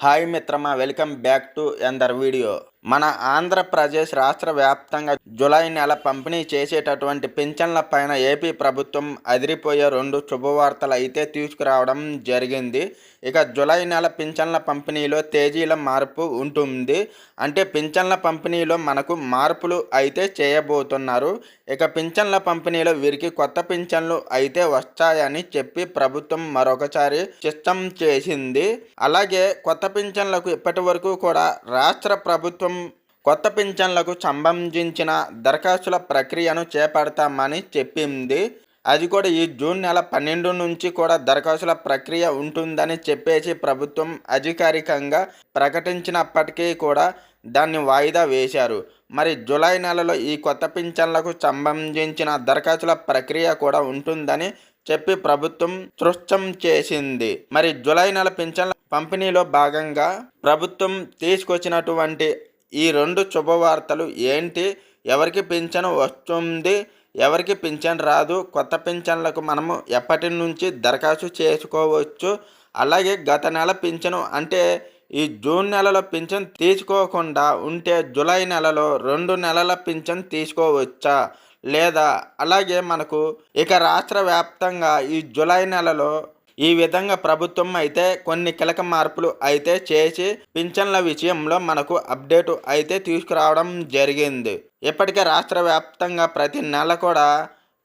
Hi మిత్రమా, welcome back to ఎందర్ video. మన ఆంధ్రప్రదేశ్ రాష్ట్ర వ్యాప్తంగా జూలై నెల పంపిణీ చేసేటటువంటి పింఛన్ల పైన ఏపీ ప్రభుత్వం అదిరిపోయే 2 శుభవార్తలు అయితే తీసుకురావడం జరిగింది. ఇక జూలై నెల పింఛన్ల పంపిణీలో తేదీల మార్పు ఉంటుంది. అంటే పింఛన్ల పంపిణీలో మనకు మార్పులు అయితే చేయబోతున్నారు. ఇక పింఛన్ల పంపిణీలో వీరికి కొత్త పింఛన్లు అయితే వస్తాయని చెప్పి ప్రభుత్వం మరొకసారి సిస్టమ్ చేసింది. అలాగే కొత్త పింఛన్లకు ఇప్పటి వరకు కూడా రాష్ట్ర ప్రభుత్వం కొత్త పింఛన్లకు సంబంధించిన దరఖాస్తుల ప్రక్రియను చేపడతామని చెప్పింది. అది కూడా ఈ జూన్ నెల 12 నుంచి కూడా దరఖాస్తుల ప్రక్రియ ఉంటుందని చెప్పేసి ప్రభుత్వం అధికారికంగా ప్రకటించినప్పటికీ కూడా దాన్ని వాయిదా వేశారు. మరి జూలై నెలలో ఈ కొత్త పింఛన్లకు సంబంధించిన దరఖాస్తుల ప్రక్రియ కూడా ఉంటుందని చెప్పి ప్రభుత్వం స్పష్టం చేసింది. మరి జూలై నెల పింఛన్ల పంపిణీలో భాగంగా ప్రభుత్వం తీసుకొచ్చినటువంటి ఈ 2 శుభవార్తలు ఏంటి, ఎవరికి పింఛను వస్తుంది, ఎవరికి పింఛన్ రాదు, కొత్త పింఛన్లకు మనము ఎప్పటి నుంచి దరఖాస్తు చేసుకోవచ్చు, అలాగే గత నెల పింఛను అంటే ఈ జూన్ నెలలో పింఛన్ తీసుకోకుండా ఉంటే జూలై నెలలో 2 నెలల పింఛన్ తీసుకోవచ్చా లేదా, అలాగే మనకు ఇక రాష్ట్ర వ్యాప్తంగా ఈ జూలై నెలలో ఈ విధంగా ప్రభుత్వం అయితే కొన్ని కీలక మార్పులు అయితే చేసి పింఛన్ల విషయంలో మనకు అప్డేట్ అయితే తీసుకురావడం జరిగింది. ఇప్పటికే రాష్ట్ర వ్యాప్తంగా ప్రతి నెల కూడా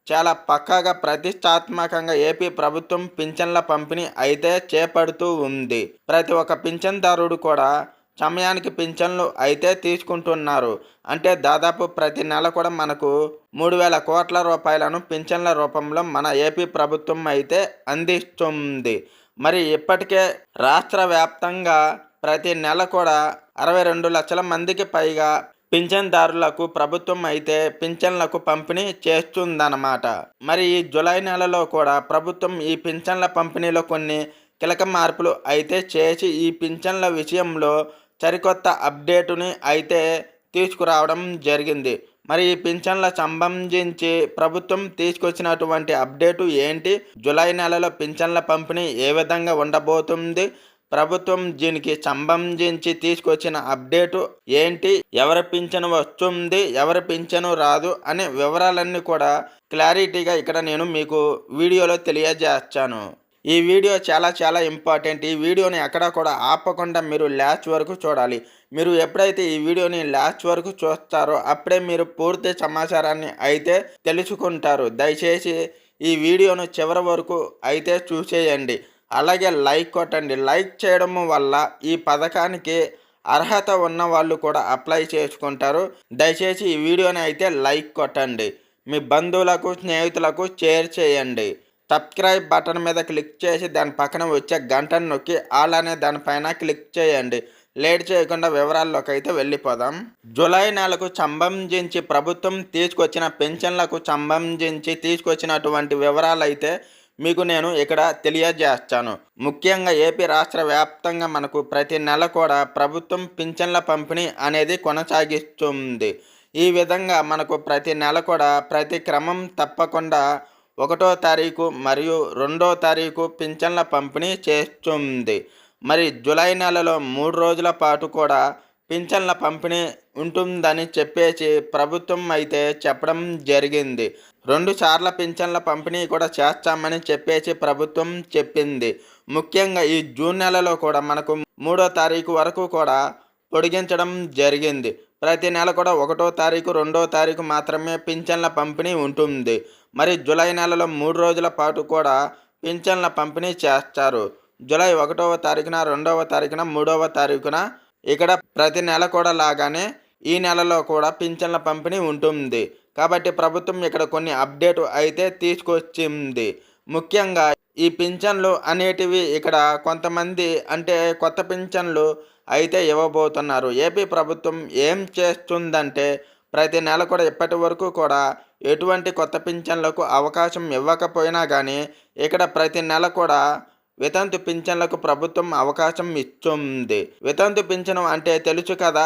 చాలా పక్కాగా ప్రతిష్టాత్మకంగా ఏపీ ప్రభుత్వం పింఛన్ల పంపిణీ అయితే చేపడుతూ ఉంది. ప్రతి ఒక్క పింఛన్దారుడు కూడా సమయానికి పింఛన్లు అయితే తీసుకుంటున్నారు. అంటే దాదాపు ప్రతి నెల కూడా మనకు 3,000 కోట్ల రూపాయలను పింఛన్ల రూపంలో మన ఏపీ ప్రభుత్వం అయితే అందిస్తుంది. మరి ఇప్పటికే రాష్ట్ర వ్యాప్తంగా ప్రతి నెల కూడా 62 లక్షల మందికి పైగా పింఛన్దారులకు ప్రభుత్వం అయితే పింఛన్లకు పంపిణీ చేస్తుందన్నమాట. మరి ఈ జూలై నెలలో కూడా ప్రభుత్వం ఈ పింఛన్ల పంపిణీలో కొన్ని కీలక మార్పులు అయితే చేసి ఈ పింఛన్ల విషయంలో సరికొత్త అప్డేటుని అయితే తీసుకురావడం జరిగింది. మరి ఈ పింఛన్ల సంబంధించి ప్రభుత్వం తీసుకొచ్చినటువంటి అప్డేటు ఏంటి, జూలై నెలలో పింఛన్ల పంపిణీ ఏ విధంగా ఉండబోతుంది, ప్రభుత్వం దీనికి సంబంధించి తీసుకొచ్చిన అప్డేటు ఏంటి, ఎవరి పింఛను వస్తుంది, ఎవరి పింఛను రాదు అనే వివరాలన్నీ కూడా క్లారిటీగా ఇక్కడ నేను మీకు వీడియోలో తెలియజేస్తాను. ఈ వీడియో చాలా ఇంపార్టెంట్. ఈ వీడియోని ఎక్కడా కూడా ఆపకుండా మీరు లాస్ట్ వరకు చూడాలి. మీరు ఎప్పుడైతే ఈ వీడియోని లాస్ట్ వరకు చూస్తారో అప్పుడే మీరు పూర్తి సమాచారాన్ని అయితే తెలుసుకుంటారు. దయచేసి ఈ వీడియోను చివరి వరకు అయితే చూసేయండి. అలాగే లైక్ కొట్టండి. లైక్ చేయడం వల్ల ఈ పథకానికి అర్హత ఉన్న వాళ్ళు కూడా అప్లై చేసుకుంటారు. దయచేసి ఈ వీడియోని అయితే లైక్ కొట్టండి. మీ బంధువులకు స్నేహితులకు షేర్ చేయండి. సబ్స్క్రైబ్ బటన్ మీద క్లిక్ చేసి దాని పక్కన వచ్చే గంటను నొక్కి ఆల్ అనే దానిపైన క్లిక్ చేయండి. లేట్ చేయకుండా వివరాల్లోకి అయితే వెళ్ళిపోదాం. జూలై నెలకు సంబంధించి ప్రభుత్వం తీసుకొచ్చిన పెన్షన్లకు సంబంధించి తీసుకొచ్చినటువంటి వివరాలు అయితే మీకు నేను ఇక్కడ తెలియజేస్తాను. ముఖ్యంగా ఏపీ రాష్ట్ర వ్యాప్తంగా మనకు ప్రతి నెల కూడా ప్రభుత్వం పింఛన్ల పంపిణీ అనేది కొనసాగిస్తుంది. ఈ విధంగా మనకు ప్రతి నెల కూడా ప్రతి క్రమం తప్పకుండా 1వ తారీఖు మరియు 2వ తారీఖు పింఛన్ల పంపిణీ చేస్తుంది. మరి జూలై నెలలో 3 రోజుల పాటు కూడా పింఛన్ల పంపిణీ ఉంటుందని చెప్పేసి ప్రభుత్వం అయితే చెప్పడం జరిగింది. 2 సార్ల పింఛన్ల పంపిణీ కూడా చేస్తామని చెప్పేసి ప్రభుత్వం చెప్పింది. ముఖ్యంగా ఈ జూన్ నెలలో కూడా మనకు 3వ తారీఖు వరకు కూడా పొడిగించడం జరిగింది. ప్రతి నెల కూడా 1వ తారీఖు 2వ తారీఖు మాత్రమే పింఛన్ల పంపిణీ ఉంటుంది. మరి జూలై నెలలో 3 రోజుల పాటు కూడా పింఛన్ల పంపిణీ చేస్తారు. జూలై 1వ తారీఖున, 2వ తారీఖున, 3వ తారీఖున ఇక్కడ ప్రతి నెల కూడా లాగానే ఈ నెలలో కూడా పింఛన్ల పంపిణీ ఉంటుంది. కాబట్టి ప్రభుత్వం ఇక్కడ కొన్ని అప్డేట్ అయితే తీసుకొచ్చింది. ముఖ్యంగా ఈ పింఛన్లు అనేటివి ఇక్కడ కొంతమంది అంటే కొత్త పింఛన్లు అయితే ఇవ్వబోతున్నారు. ఏపీ ప్రభుత్వం ఏం చేస్తుందంటే ప్రతి నెల కూడా ఇప్పటి వరకు కూడా ఎటువంటి కొత్త పింఛన్లకు అవకాశం ఇవ్వకపోయినా కానీ ఇక్కడ ప్రతి నెల కూడా వితంతు పింఛన్లకు ప్రభుత్వం అవకాశం ఇస్తుంది. వితంతు పింఛను అంటే తెలుసు కదా,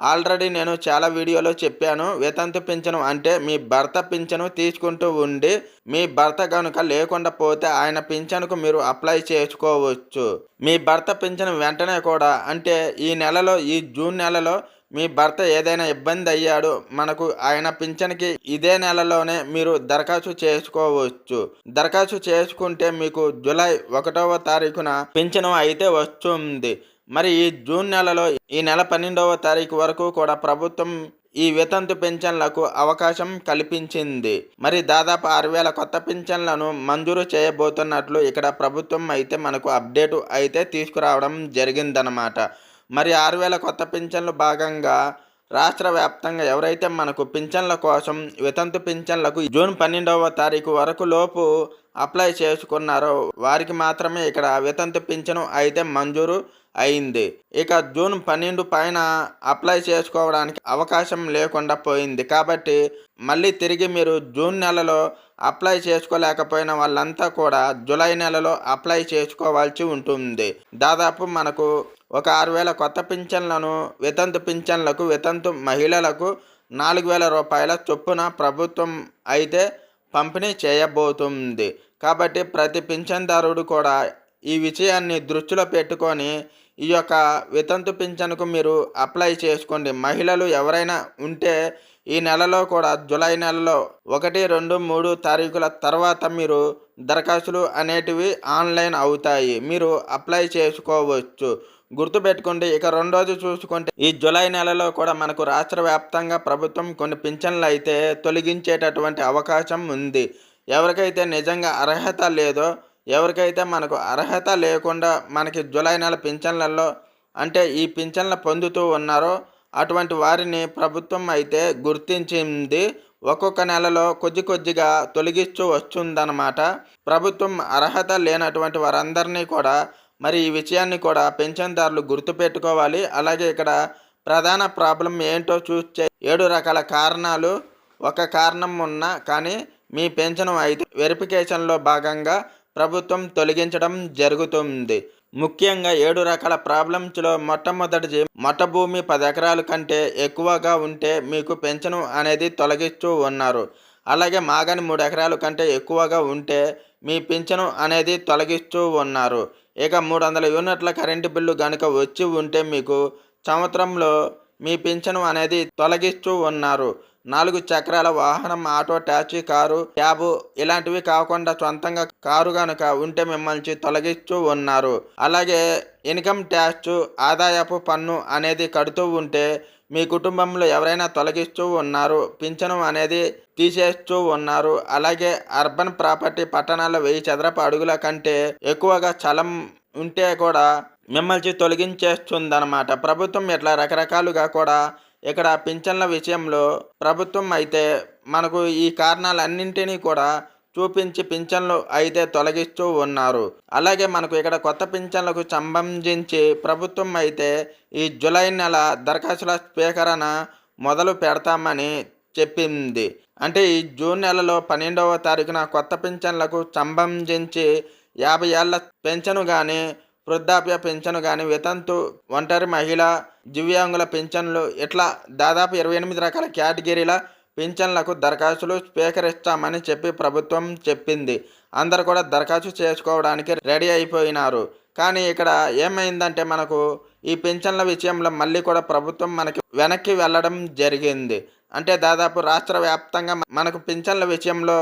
ఆల్రెడీ నేను చాలా వీడియోలో చెప్పాను. వితంతు పింఛను అంటే మీ భర్త పింఛను తీసుకుంటూ ఉండి, మీ భర్త గనుక లేకుండా పోతే ఆయన పింఛనుకు మీరు అప్లై చేసుకోవచ్చు. మీ భర్త పింఛను వెంటనే కూడా అంటే ఈ జూన్ నెలలో మీ భర్త ఏదైనా ఇబ్బంది అయ్యాడు మనకు ఆయన పింఛన్కి ఇదే నెలలోనే మీరు దరఖాస్తు చేసుకోవచ్చు. దరఖాస్తు చేసుకుంటే మీకు జూలై 1వ తారీఖున పింఛను అయితే వస్తుంది. మరి ఈ జూన్ నెలలో ఈ నెల 12వ తారీఖు వరకు కూడా ప్రభుత్వం ఈ వితంతు పింఛన్లకు అవకాశం కల్పించింది. మరి దాదాపు 6,000 కొత్త పింఛన్లను మంజూరు చేయబోతున్నట్లు ఇక్కడ ప్రభుత్వం అయితే మనకు అప్డేట్ అయితే తీసుకురావడం జరిగిందనమాట. మరి 6,000 కొత్త పింఛన్లు భాగంగా రాష్ట్ర వ్యాప్తంగా ఎవరైతే మనకు పింఛన్ల కోసం వితంతు పింఛన్లకు జూన్ 12వ తారీఖు వరకు లోపు అప్లై చేసుకున్నారో వారికి మాత్రమే ఇక్కడ వితంతు పింఛను అయితే మంజూరు అయింది. ఇక జూన్ 12 పైన అప్లై చేసుకోవడానికి అవకాశం లేకుండా పోయింది. కాబట్టి మళ్ళీ తిరిగి మీరు జూన్ నెలలో అప్లై చేసుకోలేకపోయిన వాళ్ళంతా కూడా జూలై నెలలో అప్లై చేసుకోవాల్సి ఉంటుంది. దాదాపు మనకు ఒక 6,000 కొత్త పింఛన్లను వితంతు మహిళలకు 4,000 రూపాయల చొప్పున ప్రభుత్వం అయితే పంపిణీ చేయబోతుంది. కాబట్టి ప్రతి పింఛన్దారుడు కూడా ఈ విషయాన్ని దృష్టిలో పెట్టుకొని ఈ యొక్క వితంతు పింఛన్కు మీరు అప్లై చేసుకోండి. మహిళలు ఎవరైనా ఉంటే ఈ నెలలో కూడా జూలై నెలలో 1, 2, 3 తారీఖుల తర్వాత మీరు దరఖాస్తులు అనేటివి ఆన్లైన్ అవుతాయి. మీరు అప్లై చేసుకోవచ్చు. గుర్తుపెట్టుకోండి. ఇక రెండోది చూసుకుంటే ఈ జూలై నెలలో కూడా మనకు రాష్ట్ర వ్యాప్తంగా ప్రభుత్వం కొన్ని పింఛన్లు అయితే తొలగించేటటువంటి అవకాశం ఉంది. ఎవరికైతే నిజంగా అర్హత లేదో, ఎవరికైతే మనకు అర్హత లేకుండా మనకి జూలై నెల పింఛన్లలో అంటే ఈ పింఛన్లు పొందుతూ ఉన్నారో అటువంటి వారిని ప్రభుత్వం అయితే గుర్తించింది. ఒక్కొక్క నెలలో కొద్దిగా తొలగిస్తూ వస్తుందన్నమాట. ప్రభుత్వం అర్హత లేనటువంటి వారందరినీ కూడా మరి ఈ విషయాన్ని కూడా పెన్షన్దారులు గుర్తుపెట్టుకోవాలి. అలాగే ఇక్కడ ప్రధాన ప్రాబ్లం ఏంటో చూస్తే 7 రకాల కారణాలు. ఒక కారణం ఉన్నా కానీ మీ పెన్షన్ అయితే వెరిఫికేషన్లో భాగంగా ప్రభుత్వం తొలగించడం జరుగుతుంది. ముఖ్యంగా 7 రకాల ప్రాబ్లమ్స్లో మొట్టమొదటిది మొట్ట భూమి 10 ఎకరాల కంటే ఎక్కువగా ఉంటే మీకు పెన్షన్ అనేది తొలగిస్తూ ఉన్నారు. అలాగే మాగాని 3 ఎకరాల కంటే ఎక్కువగా ఉంటే మీ పింఛను అనేది తొలగిస్తూ ఉన్నారు. ఇక 300 యూనిట్ల కరెంటు బిల్లు కనుక వచ్చి ఉంటే మీకు సంవత్సరంలో మీ పింఛను అనేది తొలగిస్తూ ఉన్నారు. 4 చక్రాల వాహనం, ఆటో, టాక్సీ, కారు, క్యాబ్ ఇలాంటివి కాకుండా సొంతంగా కారు కనుక ఉంటే మిమ్మల్ని తొలగిస్తూ ఉన్నారు. అలాగే ఇన్కమ్ ట్యాక్స్, ఆదాయపు పన్ను అనేది కడుతూ ఉంటే మీ కుటుంబంలో ఎవరైనా తొలగిస్తూ ఉన్నారు. పింఛను అనేది తీసేస్తూ ఉన్నారు. అలాగే అర్బన్ ప్రాపర్టీ పట్టణాల్లో 1000 చదరపు అడుగుల కంటే ఎక్కువగా స్థలం ఉంటే కూడా మిమ్మల్ని తొలగించేస్తుందన్నమాట. ప్రభుత్వం ఇట్లా రకరకాలుగా కూడా ఇక్కడ పింఛన్ల విషయంలో ప్రభుత్వం అయితే మనకు ఈ కారణాలన్నింటినీ కూడా చూపించి పింఛన్లు అయితే తొలగిస్తూ ఉన్నారు. అలాగే మనకు ఇక్కడ కొత్త పింఛన్లకు సంబంధించి ప్రభుత్వం అయితే ఈ జూలై నెల దరఖాస్తుల స్వీకరణ మొదలు పెడతామని చెప్పింది. అంటే ఈ జూన్ నెలలో 12వ తారీఖున కొత్త పింఛన్లకు సంబంధించి 50 ఏళ్ల పెన్షను కానీ, వృద్ధాప్య పెన్షన్ కానీ, వితంతు, ఒంటరి మహిళ, దివ్యాంగుల పింఛన్లు ఇట్లా దాదాపు 28 రకాల కేటగిరీల పింఛన్లకు దరఖాస్తులు స్వీకరిస్తామని చెప్పి ప్రభుత్వం చెప్పింది. అందరు కూడా దరఖాస్తు చేసుకోవడానికి రెడీ అయిపోయినారు. కానీ ఇక్కడ ఏమైందంటే మనకు ఈ పింఛన్ల విషయంలో మళ్ళీ కూడా ప్రభుత్వం మనకి వెనక్కి వెళ్ళడం జరిగింది. అంటే దాదాపు రాష్ట్ర వ్యాప్తంగా మనకు పింఛన్ల విషయంలో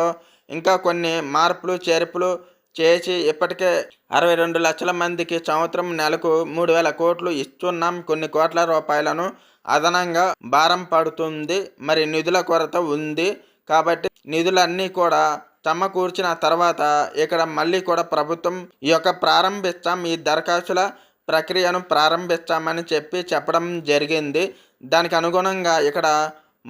ఇంకా కొన్ని మార్పులు చేర్పులు చేసి ఇప్పటికే 62 లక్షల మందికి సంవత్సరం నెలకు 3,000 కోట్లు ఇస్తున్నాం. కొన్ని కోట్ల రూపాయలను అదనంగా భారం పడుతుంది. మరి నిధుల కొరత ఉంది. కాబట్టి నిధులన్నీ కూడా సమకూర్చిన తర్వాత ఇక్కడ మళ్ళీ కూడా ప్రభుత్వం ఈ దరఖాస్తుల ప్రక్రియను ప్రారంభిస్తామని చెప్పడం జరిగింది. దానికి అనుగుణంగా ఇక్కడ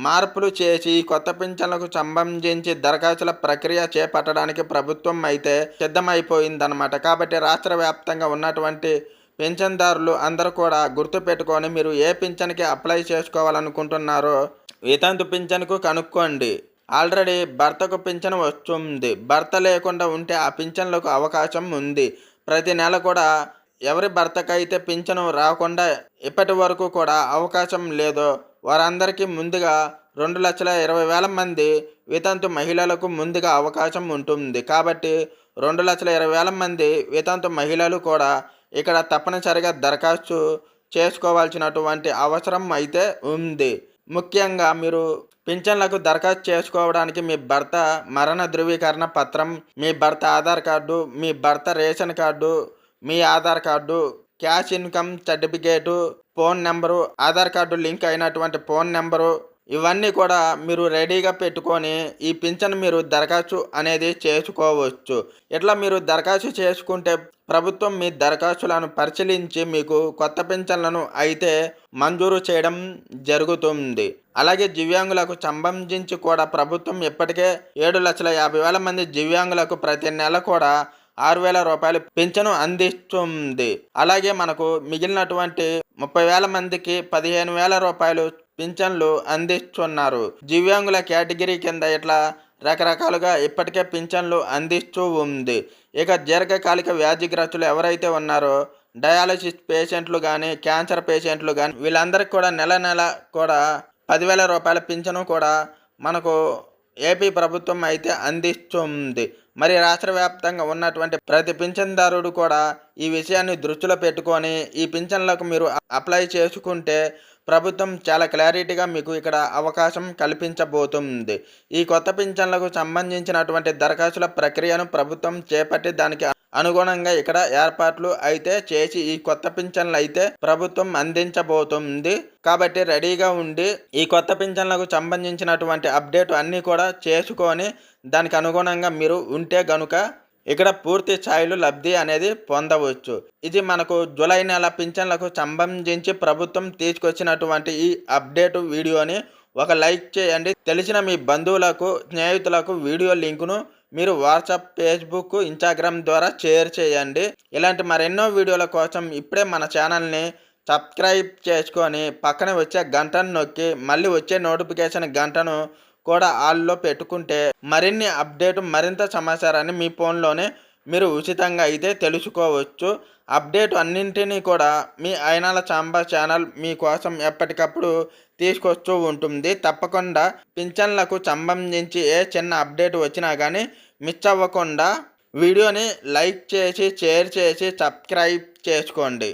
మార్పులు చేసి కొత్త పింఛన్లకు సంబంధించి దరఖాస్తుల ప్రక్రియ చేపట్టడానికి ప్రభుత్వం అయితే సిద్ధమైపోయిందన్నమాట. కాబట్టి రాష్ట్ర వ్యాప్తంగా ఉన్నటువంటి పెన్షన్దారులు అందరూ కూడా గుర్తుపెట్టుకొని మీరు ఏ పింఛన్కి అప్లై చేసుకోవాలనుకుంటున్నారో వితంతు పింఛన్కు కనుక్కోండి. ఆల్రెడీ భర్తకు పింఛన్ వస్తుంది. భర్త లేకుండా ఉంటే ఆ పింఛన్లకు అవకాశం ఉంది. ప్రతి నెల కూడా ఎవరి భర్తకైతే పింఛను రాకుండా ఇప్పటి వరకు కూడా అవకాశం లేదో వారందరికీ ముందుగా 2,20,000 మంది వితంతు మహిళలకు ముందుగా అవకాశం ఉంటుంది. కాబట్టి 2,20,000 మంది వితంతు మహిళలు కూడా ఇక్కడ తప్పనిసరిగా దరఖాస్తు చేసుకోవాల్సినటువంటి అవసరం అయితే ఉంది. ముఖ్యంగా మీరు పింఛన్లకు దరఖాస్తు చేసుకోవడానికి మీ భర్త మరణ ధృవీకరణ పత్రం, మీ భర్త ఆధార్ కార్డు, మీ భర్త రేషన్ కార్డు, మీ Aadhaar card, cash income certificate, phone number, Aadhaar card link అయినటువంటి ఫోన్ నెంబరు, ఇవన్నీ కూడా మీరు రెడీగా పెట్టుకొని ఈ పింఛన్ మీరు దరఖాస్తు అనేది చేసుకోవచ్చు. ఇట్లా మీరు దరఖాస్తు చేసుకుంటే ప్రభుత్వం మీ దరఖాస్తులను పరిశీలించి మీకు కొత్త పింఛన్లను అయితే మంజూరు చేయడం జరుగుతుంది. అలాగే దివ్యాంగులకు సంబంధించి కూడా ప్రభుత్వం ఇప్పటికే 7,50,000 మంది దివ్యాంగులకు ప్రతి నెల కూడా 6,000 రూపాయలు పింఛను అందిస్తుంది. అలాగే మనకు మిగిలినటువంటి 30,000 మందికి 15,000 రూపాయలు పింఛన్లు అందిస్తున్నారు. దివ్యాంగుల కేటగిరీ కింద ఇట్లా రకరకాలుగా ఇప్పటికే పింఛన్లు అందిస్తూ ఉంది. ఇక దీర్ఘకాలిక వ్యాధిగ్రస్తులు ఎవరైతే ఉన్నారో డయాలసిస్ పేషెంట్లు కానీ, క్యాన్సర్ పేషెంట్లు కానీ వీళ్ళందరికీ కూడా నెల నెల కూడా 10,000 రూపాయల పింఛను కూడా మనకు ఏపీ ప్రభుత్వం అయితే అందిస్తుంది. మరి రాష్ట్ర వ్యాప్తంగా ఉన్నటువంటి ప్రతి పింఛన్దారుడు కూడా ఈ విషయాన్ని దృష్టిలో పెట్టుకొని ఈ పింఛన్లకు మీరు అప్లై చేసుకుంటే ప్రభుత్వం చాలా క్లారిటీగా మీకు ఇక్కడ అవకాశం కల్పించబోతుంది. ఈ కొత్త పింఛన్లకు సంబంధించినటువంటి దరఖాస్తుల ప్రక్రియను ప్రభుత్వం చేపట్టి దానికి అనుగుణంగా ఇక్కడ ఏర్పాట్లు అయితే చేసి ఈ కొత్త పింఛన్లు అయితే ప్రభుత్వం అందించబోతుంది. కాబట్టి రెడీగా ఉండి ఈ కొత్త పింఛన్లకు సంబంధించినటువంటి అప్డేట్ అన్నీ కూడా చేసుకొని దానికి అనుగుణంగా మీరు ఉంటే గనుక ఇక్కడ పూర్తి స్థాయిలో లబ్ధి అనేది పొందవచ్చు. ఇది మనకు జూలై నెల పింఛన్లకు సంబంధించి ప్రభుత్వం తీసుకొచ్చినటువంటి ఈ అప్డేట్ వీడియోని ఒక లైక్ చేయండి. తెలిసిన మీ బంధువులకు, స్నేహితులకు వీడియో లింకును మీరు వాట్సాప్, ఫేస్బుక్, ఇన్స్టాగ్రామ్ ద్వారా షేర్ చేయండి. ఇలాంటి మరెన్నో వీడియోల కోసం ఇప్పుడే మన ఛానల్ని సబ్స్క్రైబ్ చేసుకొని పక్కన వచ్చే గంటను నొక్కి మళ్ళీ వచ్చే నోటిఫికేషన్ గంటను కూడా ఆల్లో పెట్టుకుంటే మరిన్ని అప్డేట్, మరింత సమాచారాన్ని మీ ఫోన్లోనే మీరు ఉచితంగా అయితే తెలుసుకోవచ్చు. అప్డేట్ అన్నింటినీ కూడా మీ అయినాల చాంబా ఛానల్ మీకోసం ఎప్పటికప్పుడు తీసుకొస్తూ ఉంటుంది. తప్పకుండా పింఛన్లకు సంబంధించి ఏ చిన్న అప్డేట్ వచ్చినా కానీ మిస్ అవ్వకుండా వీడియోని లైక్ చేసి, షేర్ చేసి, సబ్స్క్రైబ్ చేసుకోండి.